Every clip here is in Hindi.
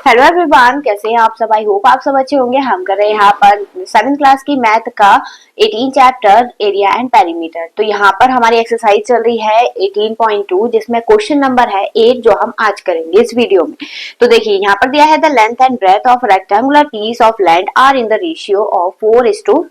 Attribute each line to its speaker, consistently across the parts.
Speaker 1: हेलो एवरीवन, कैसे हैं आप सब। आई होप आप सब अच्छे होंगे। हम कर रहे हैं यहाँ पर 7th क्लास की मैथ का 18 चैप्टर एरिया एंड पेरीमीटर। तो यहाँ पर हमारी एक्सरसाइज चल रही है 18.2 जिसमें क्वेश्चन नंबर है 8 जो हम आज करेंगे इस वीडियो में। तो देखिए यहाँ पर दिया है the length and breadth of rectangular piece of land are in the ratio of 4:3.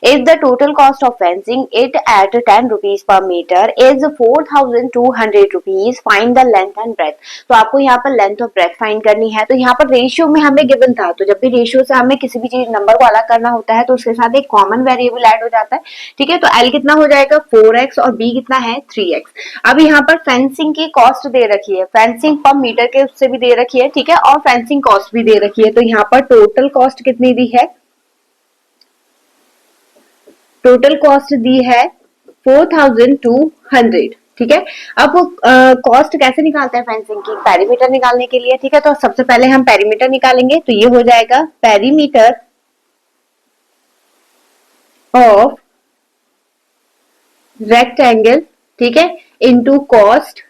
Speaker 1: If the total cost of fencing it at 10 rupees per meter is 4,200 rupees, find the length and breadth. तो आपको यहाँ पर लेंथ और ब्रेथ फाइंड करनी है। तो यहाँ पर रेशियो में हमें गिवन था, तो जब भी रेशियो से हमें किसी भी चीज नंबर को अलग करना होता है तो उसके साथ एक कॉमन वेरिएबल ऐड हो जाता है। ठीक है, तो L कितना हो जाएगा 4x और B कितना है 3x। अब यहाँ पर फेंसिंग की कॉस्ट दे रखी है, फेंसिंग पर मीटर के उससे भी दे रखी है। ठीक है, और फेंसिंग कॉस्ट भी दे रखी है। तो यहाँ पर टोटल कॉस्ट कितनी दी है, टोटल कॉस्ट दी है 4,200। ठीक है, अब वो कॉस्ट कैसे निकालते हैं फेंसिंग की, पेरीमीटर निकालने के लिए। ठीक है, तो सबसे पहले हम पेरीमीटर निकालेंगे। तो ये हो जाएगा पेरीमीटर ऑफ रेक्टेंगल, ठीक है, इनटू कॉस्ट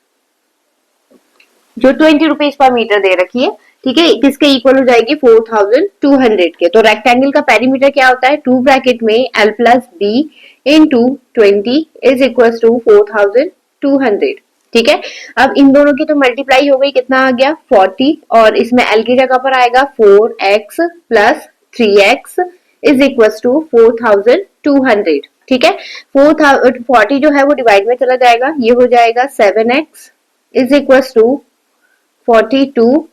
Speaker 1: जो 20 रुपीज पर मीटर दे रखी है। ठीक है, किसके इक्वल हो जाएगी 4,200 के। तो रेक्टेंगल का पेरीमीटर क्या होता है, 2 ब्रैकेट में L plus B into 20 is equal to 4,200। ठीक है, अब इन दोनों की तो मल्टीप्लाई हो गई, कितना आ गया 40, और इसमें L की जगह पर आएगा 4x plus 3x is equal to 4,200। ठीक है, 40 जो है वो डिवाइड में चला जाएगा, ये हो जाएगा 7x is equal to 42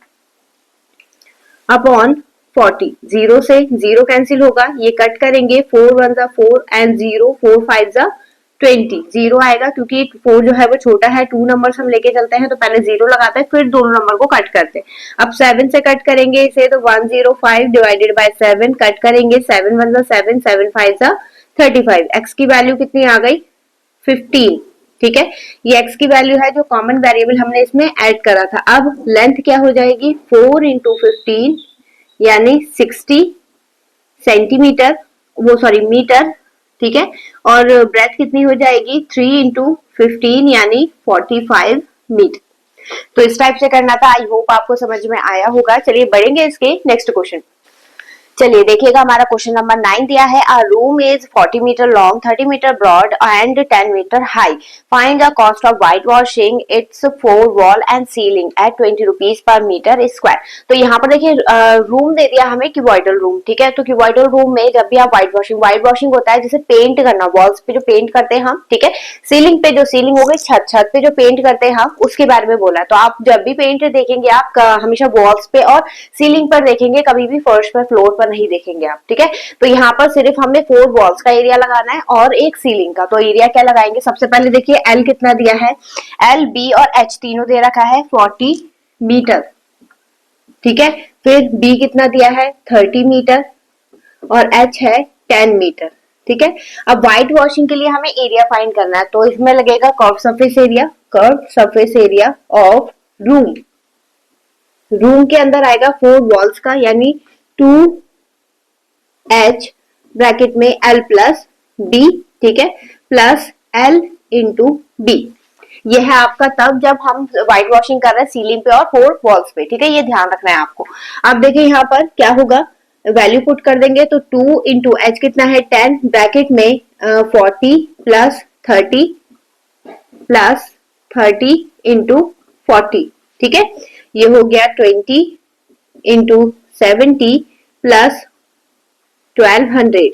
Speaker 1: upon 40। Zero से जीरो कैंसिल होगा, ये कट करेंगे, 4 1 जा 4 एंड 0 4 5 जा 20। जीरो आएगा क्योंकि 4 जो है वो छोटा है, 2 नंबर्स हम लेके चलते हैं तो पहले जीरो लगाते हैं फिर दोनों नंबर को कट करते हैं। अब 7 से कट करेंगे इसे, तो 105 डिवाइडेड बाय 7 कट करेंगे, 7 1 जा 7 7 5 जा 35। एक्स की वैल्यू कितनी आ गई 15। ठीक है, ये x की वैल्यू है जो कॉमन वेरिएबल हमने इसमें ऐड करा था। अब लेंथ क्या हो जाएगी 4 इंटू 15 यानी 60 सेंटीमीटर, वो सॉरी मीटर। ठीक है, और ब्रेथ कितनी हो जाएगी 3 इंटू 15 यानी 45 मीटर। तो इस टाइप से करना था। आई होप आपको समझ में आया होगा। चलिए बढ़ेंगे इसके नेक्स्ट क्वेश्चन। चलिए देखिएगा, हमारा क्वेश्चन नंबर 9 दिया है। A room is 40 metre long, 30 metre broad and 10 metre high. Find the cost of white washing its 4 wall and ceiling at 20 rupees per metre square. तो यहाँ पर देखिए रूम दे दिया हमें क्यूबॉइडल रूम। ठीक है, तो क्यूबॉइडल रूम में जब भी आप व्हाइट वॉशिंग होता है जैसे पेंट करना, वॉल्स पे जो पेंट करते हैं हम। ठीक है, सीलिंग पे जो सीलिंग हो गई, छत पे जो पेंट करते हैं हम, उसके बारे में बोला। तो आप जब भी पेंट देखेंगे आप हमेशा वॉल्स पे और सीलिंग पर देखेंगे, कभी भी फर्श पर फ्लोर पर नहीं देखेंगे आप। ठीक है, तो यहाँ पर सिर्फ हमें 4 वॉल्स का एरिया लगाना है और एक सीलिंग का। तो एरिया क्या लगाएंगे, सबसे पहले देखिए L कितना दिया है, L B और H तीनों दे रखा है 40 मीटर। ठीक है, फिर B कितना दिया है 30 मीटर और H है 10 मीटर। ठीक है, अब व्हाइट वॉशिंग के लिए हमें एरिया फाइंड करना है। तो इसमें लगेगा curve surface area of room. Room के अंदर आएगा 4 वॉल्स का यानी 2H ब्रैकेट में L प्लस B। ठीक है, प्लस L इंटू B। यह है आपका तब जब हम व्हाइट वॉशिंग कर रहे हैं सीलिंग पे और 4 वॉल्स पे। ठीक है, ये ध्यान रखना है आपको। अब देखिए यहाँ पर क्या होगा, वैल्यू पुट कर देंगे तो 2 इंटू H कितना है 10 ब्रैकेट में 40 प्लस 30 प्लस 30 इंटू 40। ठीक है, ये हो गया 20 इंटू 70 प्लस 1200,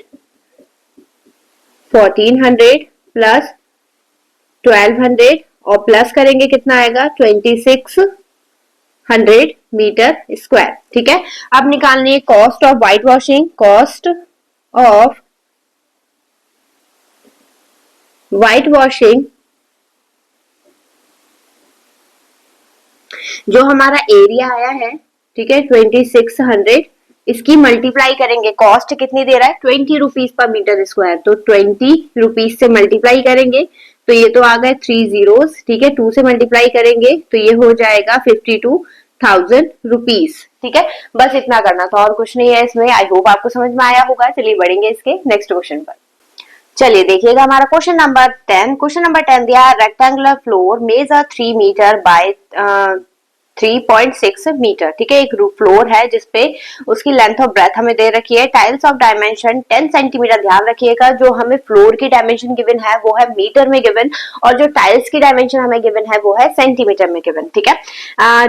Speaker 1: 1400 प्लस 1200 और प्लस करेंगे कितना आएगा 2600 मीटर स्क्वायर। ठीक है, अब निकालनी है cost of white washing. Cost of white washing जो हमारा एरिया आया है, ठीक है 2600, इसकी मल्टीप्लाई करेंगे। कॉस्ट कितनी दे रहा है 20 रुपीज पर मीटर स्क्वायर, तो 20 रुपीज से मल्टीप्लाई करेंगे तो ये तो आ गए 3 जीरोस। ठीक है, 2 से मल्टीप्लाई करेंगे तो ये हो जाएगा 52,000 रुपीज। ठीक है, बस इतना करना था और कुछ नहीं है इसमें। आई होप आपको समझ में आया होगा। चलिए बढ़ेंगे इसके नेक्स्ट क्वेश्चन पर। चलिए देखिएगा हमारा क्वेश्चन नंबर 10। क्वेश्चन नंबर 10 दिया है rectangular floor measure 3 metre by 3.6 metre. ठीक है, एक फ्लोर है जिसपे उसकी लेंथ और ब्रेथ हमें दे रखी है। Tiles of dimension 10 centimetre. ध्यान रखिएगा जो हमें फ्लोर की डायमेंशन गिवन है वो है मीटर में गिवन, और जो टाइल्स की डायमेंशन हमें गिवन है वो है सेंटीमीटर में गिवन। ठीक है,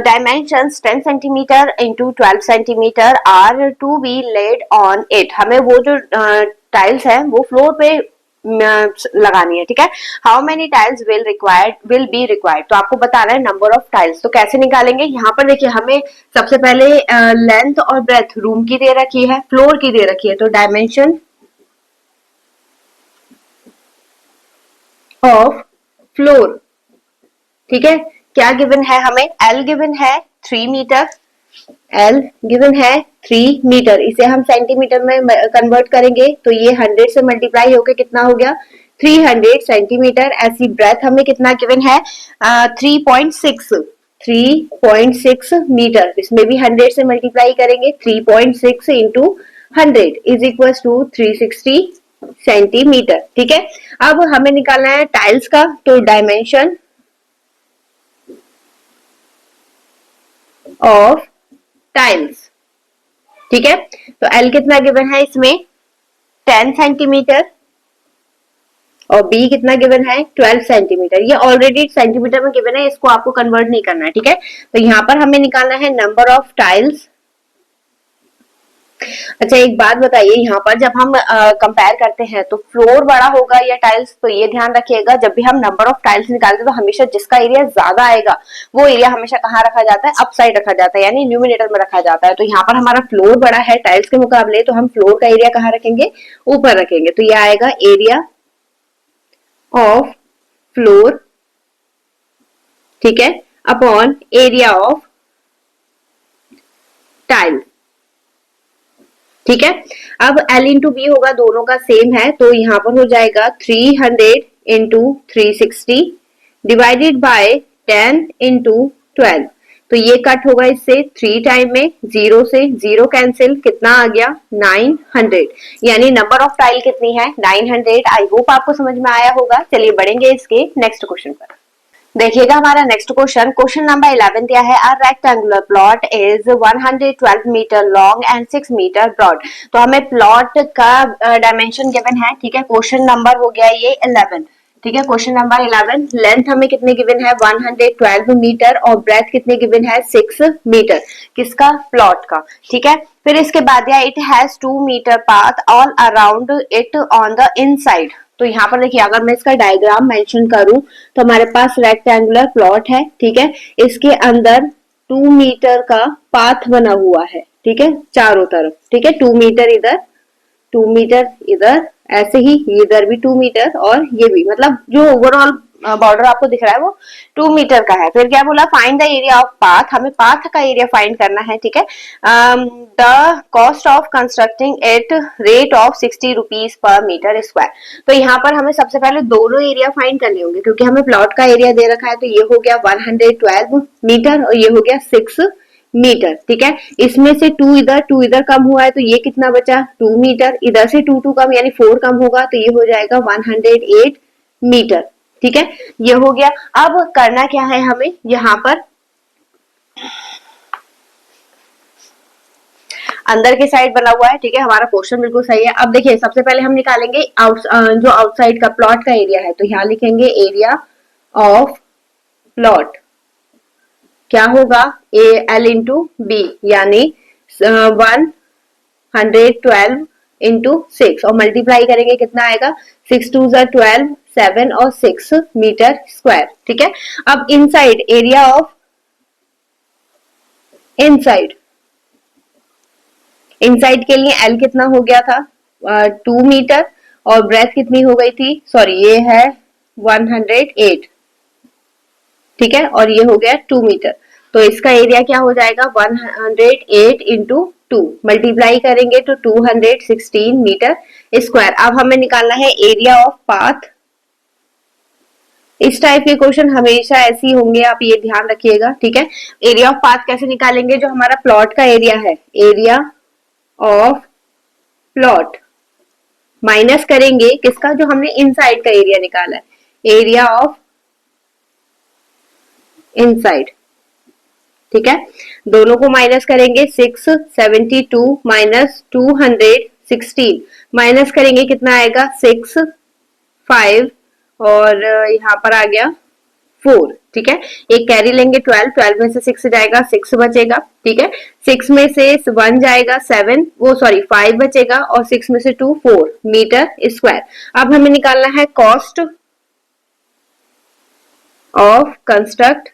Speaker 1: dimension 10 centimetre into 12 centimetre are to be laid on it. हमें वो जो टाइल्स है वो फ्लोर पे लगानी है। ठीक है, how many tiles will be required, तो आपको बताना है नंबर ऑफ टाइल्स। तो कैसे निकालेंगे, यहाँ पर देखिए हमें सबसे पहले लेंथ और ब्रेथ रूम की दे रखी है, फ्लोर की दे रखी है, तो डायमेंशन ऑफ फ्लोर। ठीक है, क्या गिवन है हमें, एल गिवन है 3 मीटर, एल गिवन है 3 मीटर। इसे हम सेंटीमीटर में कन्वर्ट करेंगे तो ये 100 से मल्टीप्लाई होकर कितना हो गया 300 सेंटीमीटर। ऐसी ब्रेथ हमें कितना गिवन है 3.6 मीटर। इसमें भी 100 से मल्टीप्लाई करेंगे, 3.6 into 100 is equal to 360 centimetre. ठीक है, अब हमें निकालना है टाइल्स का, तो डायमेंशन ऑफ टाइल्स। ठीक है, तो एल कितना गिवन है इसमें 10 सेंटीमीटर और बी कितना गिवन है 12 सेंटीमीटर। ये ऑलरेडी सेंटीमीटर में गिवन है, इसको आपको कन्वर्ट नहीं करना है। ठीक है, तो यहाँ पर हमें निकालना है नंबर ऑफ टाइल्स। अच्छा एक बात बताइए, यहाँ पर जब हम कंपेयर करते हैं तो फ्लोर बड़ा होगा या टाइल्स, तो ये ध्यान रखिएगा जब भी हम नंबर ऑफ टाइल्स निकालते हैं तो हमेशा जिसका एरिया ज्यादा आएगा वो एरिया हमेशा कहाँ रखा जाता है, अप साइड रखा जाता है, यानी न्यूमिनेटर में रखा जाता है। तो यहाँ पर हमारा फ्लोर बड़ा है टाइल्स के मुकाबले, तो हम फ्लोर का एरिया कहाँ रखेंगे, ऊपर रखेंगे। तो ये आएगा एरिया ऑफ फ्लोर, ठीक है, अपॉन एरिया ऑफ टाइल। ठीक है, अब L इंटू बी होगा, दोनों का सेम है, तो यहाँ पर हो जाएगा 300 इंटू 360 डिवाइडेड बाय 10 इंटू 12। तो ये कट होगा इससे 3 टाइम में, 0 से 0 कैंसिल, कितना आ गया 900, यानी नंबर ऑफ टाइल कितनी है 900। आई होप आपको समझ में आया होगा। चलिए बढ़ेंगे इसके नेक्स्ट क्वेश्चन पर। देखिएगा हमारा नेक्स्ट क्वेश्चन, क्वेश्चन नंबर 11 दिया है, a rectangular plot is 112 metre long and 6 metre broad. तो हमें प्लॉट का डायमेंशन गिवन है। ठीक है, क्वेश्चन नंबर हो गया ये 11। ठीक है, क्वेश्चन नंबर 11, लेंथ हमें कितने गिवन है 112 मीटर और ब्रेथ कितने गिवन है 6 मीटर, किसका, प्लॉट का। ठीक है, फिर इसके बाद दिया it has 2 metre path all around it on the inside. तो यहाँ पर देखिए अगर मैं इसका डायग्राम मेंशन करूं तो हमारे पास रेक्टेंगुलर प्लॉट है। ठीक है, इसके अंदर 2 मीटर का पाथ बना हुआ है। ठीक है, चारों तरफ। ठीक है, 2 मीटर इधर, 2 मीटर इधर, ऐसे ही इधर भी 2 मीटर और ये भी, मतलब जो ओवरऑल बॉर्डर आपको दिख रहा है वो 2 मीटर का है। फिर क्या बोला, find the area of path, हमें पाथ का एरिया फाइंड करना है। ठीक है, the cost of constructing at rate of 60 rupees per metre square. तो यहाँ पर हमें सबसे पहले दोनों एरिया फाइंड करने होंगे, क्योंकि हमें प्लॉट का एरिया दे रखा है। तो ये हो गया 112 मीटर और ये हो गया 6 मीटर। ठीक है, इसमें से 2 इधर कम हुआ है, तो ये कितना बचा 2 मीटर, इधर से 2 कम यानी 4 कम होगा, तो ये हो जाएगा 108 मीटर। ठीक है, ये हो गया। अब करना क्या है हमें, यहाँ पर अंदर के साइड बना हुआ है। ठीक है, हमारा क्वेश्चन बिल्कुल सही है। अब देखिए सबसे पहले हम निकालेंगे जो आउटसाइड का प्लॉट का एरिया है, तो यहाँ लिखेंगे एरिया ऑफ प्लॉट, क्या होगा एल इंटू बी, यानी 112 इंटू 6 और मल्टीप्लाई करेंगे कितना आएगा 6 2 12, 7 और 6 मीटर स्क्वायर। ठीक है, अब inside area of inside, inside के लिए एल कितना हो गया था 2 मीटर और ब्रेथ कितनी हो गई थी, सॉरी ये है 108। ठीक है, और ये हो गया 2 मीटर, तो इसका एरिया क्या हो जाएगा 108 इंटू 2 मल्टीप्लाई करेंगे तो 216 मीटर स्क्वायर। अब हमें निकालना है एरिया ऑफ पाथ। इस टाइप के क्वेश्चन हमेशा ऐसे ही होंगे, आप ये ध्यान रखिएगा। ठीक है, एरिया ऑफ पाथ कैसे निकालेंगे, जो हमारा प्लॉट का एरिया है, एरिया ऑफ प्लॉट माइनस करेंगे किसका, जो हमने इनसाइड का एरिया निकाला है, एरिया ऑफ इनसाइड। ठीक है, दोनों को माइनस करेंगे 672 माइनस 216, माइनस करेंगे कितना आएगा 6 5 और यहाँ पर आ गया 4। ठीक है, एक कैरी लेंगे 12, 12 में से 6 जाएगा 6 बचेगा। ठीक है, 6 में से 1 जाएगा 7, वो सॉरी 5 बचेगा और 6 में से 2 4 मीटर स्क्वायर। अब हमें निकालना है कॉस्ट ऑफ कंस्ट्रक्ट,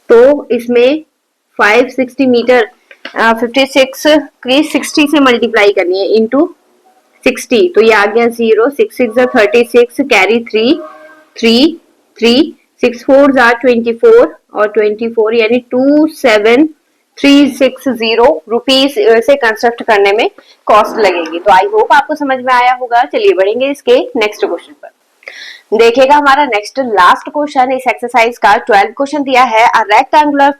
Speaker 1: तो इसमें 560 मीटर 56 की 60 से मल्टीप्लाई करनी है इंटू 60, तो ये आ गया 0, 6 6 36 कैरी 3 3 3 6 4 24 और 24 यानी 27,360 रुपीज से कंस्ट्रक्ट करने में कॉस्ट लगेगी। तो आई होप आपको समझ में आया होगा। चलिए बढ़ेंगे इसके नेक्स्ट क्वेश्चन पर। देखिएगा हमारा नेक्स्ट लास्ट क्वेश्चन इस एक्सरसाइज का 12 क्वेश्चन दिया है। A rectangular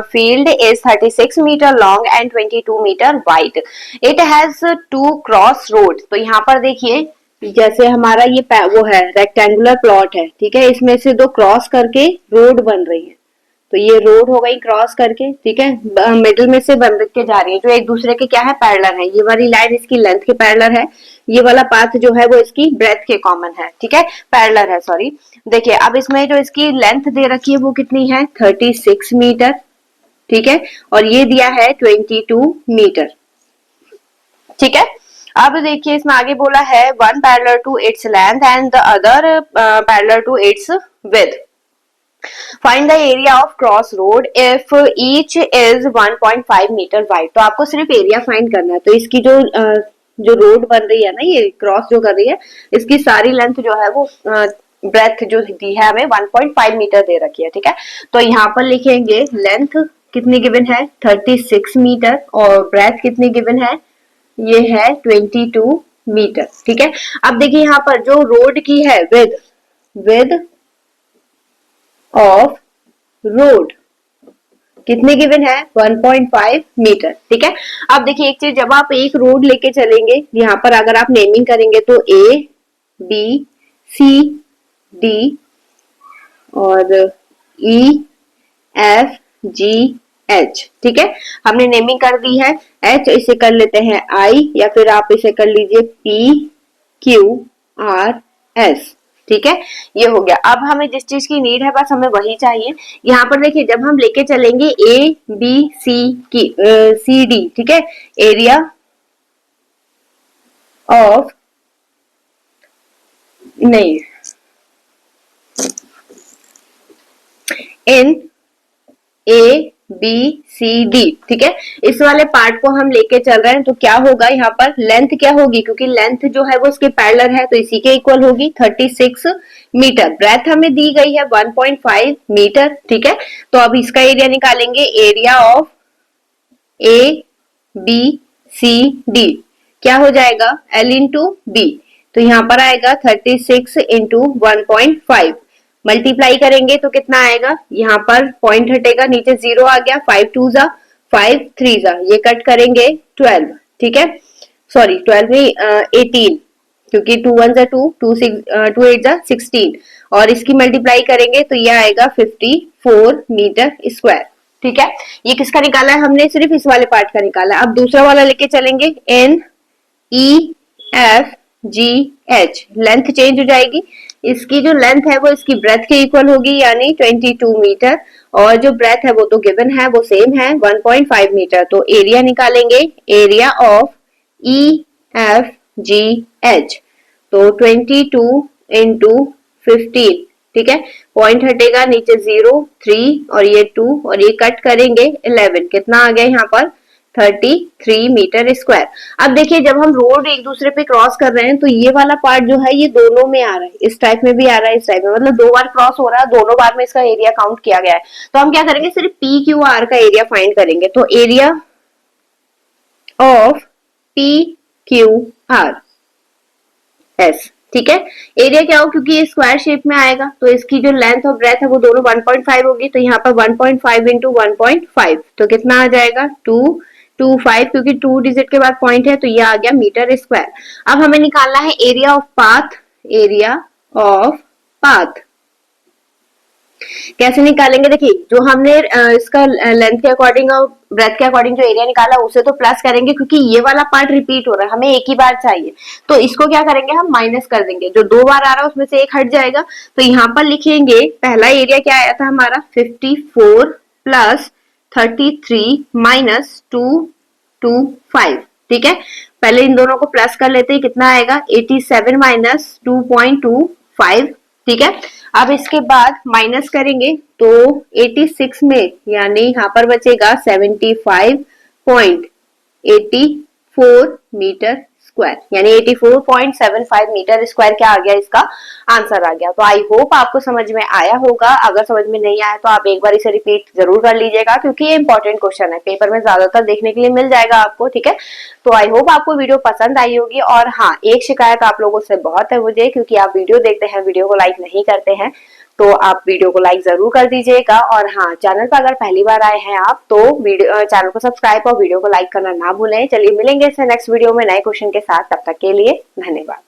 Speaker 1: field is 36 metre long and 22 metre wide, it has 2 cross road. तो यहाँ पर देखिए जैसे हमारा ये वो है रेक्टेंगुलर प्लॉट है, ठीक है, इसमें से 2 क्रॉस करके रोड बन रही है। तो ये रोड हो गई क्रॉस करके, ठीक है, मिडिल में से बन के जा रही है, जो एक दूसरे के क्या है पैरेलल है। ये वाली लाइन इसकी लेंथ के पैरेलल है, ये वाला पाथ जो है वो इसकी ब्रेथ के कॉमन है, ठीक है, पैरेलल है सॉरी। देखिए अब इसमें जो इसकी लेंथ दे रखी है वो कितनी है 36 मीटर, ठीक है, और ये दिया है 22 मीटर, ठीक है। अब देखिए इसमें आगे बोला है one parallel to its length and the other parallel to its width, find the area of cross road if each is 1.5 metre wide. तो आपको सिर्फ एरिया फाइंड करना है। तो इसकी जो रोड बन रही है ना, ये क्रॉस जो कर रही है, इसकी सारी लेंथ जो है वो ब्रेथ जो दी है हमें 1.5 मीटर दे रखी है, ठीक है। तो यहाँ पर लिखेंगे लेंथ कितनी गिवन है 36 मीटर और ब्रेथ कितनी गिवन है, ये है 22 मीटर, ठीक है। अब देखिए यहाँ पर जो रोड की है विद ऑफ रोड कितने गिवन है 1.5 मीटर, ठीक है। अब देखिए एक चीज, जब आप एक रोड लेके चलेंगे, यहाँ पर अगर आप नेमिंग करेंगे तो A B C D और E F G H, ठीक है, हमने नेमिंग कर दी है। H इसे कर लेते हैं I या फिर आप इसे कर लीजिए P Q R S, ठीक है, ये हो गया। अब हमें जिस चीज की नीड है बस हमें वही चाहिए। यहाँ पर देखिए जब हम लेके चलेंगे A B C की C D, ठीक है, एरिया ऑफ नहीं इन A B C D, ठीक है, इस वाले पार्ट को हम लेके चल रहे हैं। तो क्या होगा यहाँ पर लेंथ क्या होगी, क्योंकि लेंथ जो है वो इसके पैरेलल है तो इसी के इक्वल होगी 36 मीटर। ब्रेथ हमें दी गई है 1.5 मीटर, ठीक है। तो अब इसका एरिया निकालेंगे, area of A B C D क्या हो जाएगा L इंटू B, तो यहाँ पर आएगा 36 इंटू 1.5, मल्टीप्लाई करेंगे तो कितना आएगा, यहाँ पर पॉइंट हटेगा, नीचे 0 आ गया, 5 2 जा 5 3 जा, ये कट करेंगे 12, ठीक है, सॉरी 12 नहीं 18, क्योंकि 2 1 जा 2 2 6 2 8 जा 16 और इसकी मल्टीप्लाई करेंगे तो ये आएगा 54 मीटर स्क्वायर, ठीक है। ये किसका निकाला है हमने, सिर्फ इस वाले पार्ट का निकाला है। अब दूसरा वाला लेके चलेंगे N E F G H, length change हो जाएगी, इसकी जो लेंथ है वो इसकी ब्रेथ के इक्वल होगी यानी 22 मीटर और जो ब्रेथ है वो तो गिवन है वो सेम है 1.5 मीटर। तो एरिया निकालेंगे, area of E F G H, तो 22 इंटू 15, ठीक है, पॉइंट हटेगा, नीचे 0 3 और ये 2 और ये कट करेंगे 11, कितना आ गया यहाँ पर 33 मीटर स्क्वायर। अब देखिए जब हम रोड एक दूसरे पे क्रॉस कर रहे हैं तो ये वाला पार्ट जो है ये दोनों में आ रहा है, इस टाइप में भी आ रहा है, इस टाइप में, मतलब 2 बार क्रॉस हो रहा है, दोनों बार में इसका एरिया काउंट किया गया है। तो हम क्या करेंगे, सिर्फ पी क्यू आर का एरिया फाइंड करेंगे। तो area of P Q R S, ठीक है, एरिया क्या हो, क्योंकि ये स्क्वायर शेप में आएगा तो इसकी जो लेंथ और ब्रेथ है वो दोनों 1.5 होगी, तो यहाँ पर 1.5 इंटू 1.5 तो कितना आ जाएगा 225, क्योंकि 2 डिजिट के बाद पॉइंट है तो ये आ गया मीटर स्क्वायर। अब हमें निकालना है area of path, area of path कैसे निकालेंगे, देखिए जो हमने इसका लेंथ के अकॉर्डिंग और ब्रेथ के अकॉर्डिंग जो एरिया निकाला उसे तो प्लस करेंगे, क्योंकि ये वाला पार्ट रिपीट हो रहा है, हमें एक ही बार चाहिए, तो इसको क्या करेंगे हम माइनस कर देंगे, जो 2 बार आ रहा है उसमें से एक हट जाएगा। तो यहाँ पर लिखेंगे पहला एरिया क्या आया था हमारा 54 प्लस 33 माइनस 225, ठीक है। पहले इन दोनों को प्लस कर लेते हैं, कितना आएगा 87 माइनस 2.25, ठीक है। अब इसके बाद माइनस करेंगे तो 86 में यानी यहाँ पर बचेगा 75.84 मीटर स्क्वायर, यानी 84.75 मीटर स्क्वायर क्या आ गया, इसका आंसर आ गया। तो आई होप आपको समझ में आया होगा, अगर समझ में नहीं आया तो आप एक बार इसे रिपीट जरूर कर लीजिएगा, क्योंकि ये इंपॉर्टेंट क्वेश्चन है, पेपर में ज्यादातर देखने के लिए मिल जाएगा आपको, ठीक है। तो आई होप आपको वीडियो पसंद आई होगी। और हाँ, एक शिकायत आप लोगों से बहुत है मुझे, क्योंकि आप वीडियो देखते हैं, वीडियो को लाइक नहीं करते हैं, तो आप वीडियो को लाइक जरूर कर दीजिएगा। और हाँ, चैनल पर अगर पहली बार आए हैं आप तो वीडियो चैनल को सब्सक्राइब और वीडियो को लाइक करना ना भूलें। चलिए मिलेंगे इससे नेक्स्ट वीडियो में नए क्वेश्चन के साथ, तब तक के लिए धन्यवाद।